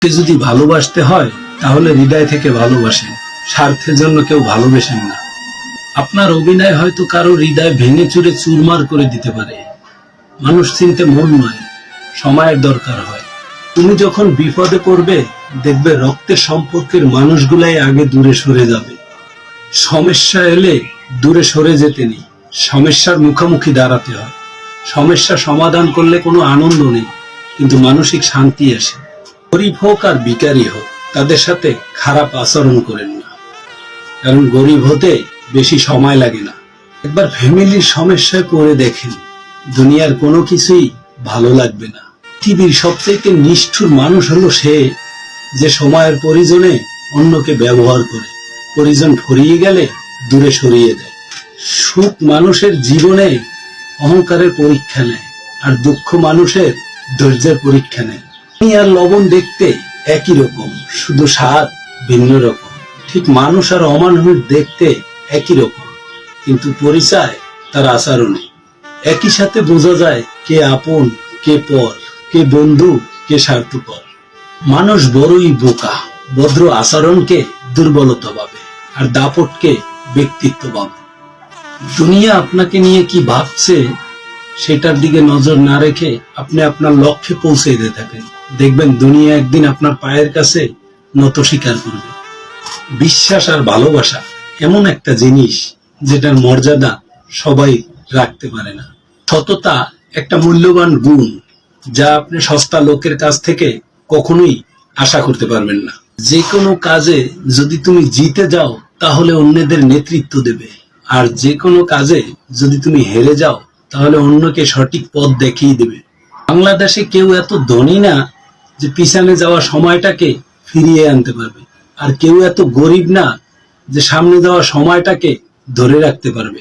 যদি ভালোবাসতে হয় তাহলে হৃদয় থেকে ভালোবাসেন, স্বার্থের জন্য কেউ ভালোবাসেন না। আপনার অভিনয় হয়তো কারো হৃদয় ভেঙে চুরে চুরমার করে দিতে পারে। মানুষ চিনতে মন নয়, সময়ের দরকার হয়। তুমি যখন বিপদে পড়বে দেখবে রক্তের সম্পর্কের মানুষগুলাই আগে দূরে সরে যাবে। সমস্যা এলে দূরে সরে যেতে নেই, সমস্যার মুখোমুখি দাঁড়াতে হয়। সমস্যা সমাধান করলে কোনো আনন্দ নেই, কিন্তু মানসিক শান্তি আসে। গরিব হোক আর ভিখারি হোক, তাদের সাথে খারাপ আচরণ করেন না, কারণ গরিব হতে বেশি সময় লাগে না। একবার ফ্যামিলির সমস্যায় পড়ে দেখেন, দুনিয়ার কোনো কিছুই ভালো লাগবে না। পৃথিবীর সবচেয়ে নিষ্ঠুর মানুষ হলো সে, যে সময়ের প্রয়োজনে অন্যকে ব্যবহার করে, প্রয়োজন ফুরিয়ে গেলে দূরে সরিয়ে দেয়। সুখ মানুষের জীবনে অহংকারের পরীক্ষা নেয়, আর দুঃখ মানুষের ধৈর্যের পরীক্ষা নেয়। চিনি আর লবণ দেখতে একই রকম, শুধু স্বাদ ভিন্ন রকম। ঠিক মানুষ আর অমানুষ দেখতে একই রকম, কিন্তু পরিচয় তার আচরণে। একই সাথে বোঝা যায় কে আপন, কে পর, কে বন্ধু, কে স্বার্থপর। মানুষ বড়ই বোকা, ভদ্র আচরণকে দুর্বলতা ভাবে, আর দাপটকে ব্যক্তিত্ব ভাবে। দুনিয়া আপনাকে নিয়ে কি ভাবছে সেটার দিকে নজর না রেখে আপনি আপনার লক্ষ্যে পৌঁছে দিতে থাকেন। দেখবেন দুনিয়া একদিন আপনার পায়ের কাছে নত স্বীকার করবে। বিশ্বাস আর ভালোবাসা এমন একটা জিনিস যেটার মর্যাদা সবাই রাখতে পারে না। সততা একটা মূল্যবান গুণ, যা আপনি সস্তা লোকের কাছ থেকে কখনোই আশা করতে পারবেন না। যে কোনো কাজে যদি তুমি জিতে যাও তাহলে অন্যদের নেতৃত্ব দেবে, আর যে কোনো কাজে যদি তুমি হেরে যাও তাহলে অন্যকে সঠিক পথ দেখিয়ে দেবে। বাংলাদেশে কেউ এত ধনী না যে পিছনে যাওয়া সময়টাকে ফিরিয়ে আনতে পারবে, আর কেউ এত গরিব না যে সামনে যাওয়া সময়টাকে ধরে রাখতে পারবে।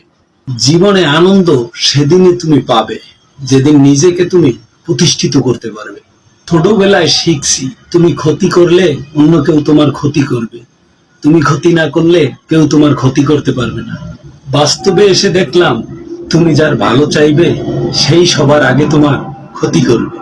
জীবনে আনন্দ সেদিনই তুমি পাবে যেদিন নিজেকে তুমি প্রতিষ্ঠিত করতে পারবে। ছোটবেলায় শিখছি, তুমি ক্ষতি করলে অন্য কেউ তোমার ক্ষতি করবে, তুমি ক্ষতি না করলে কেউ তোমার ক্ষতি করতে পারবে না। বাস্তবে এসে দেখলাম, তুমি যার ভালো চাইবে সেই সবার আগে তোমার ক্ষতি করবে।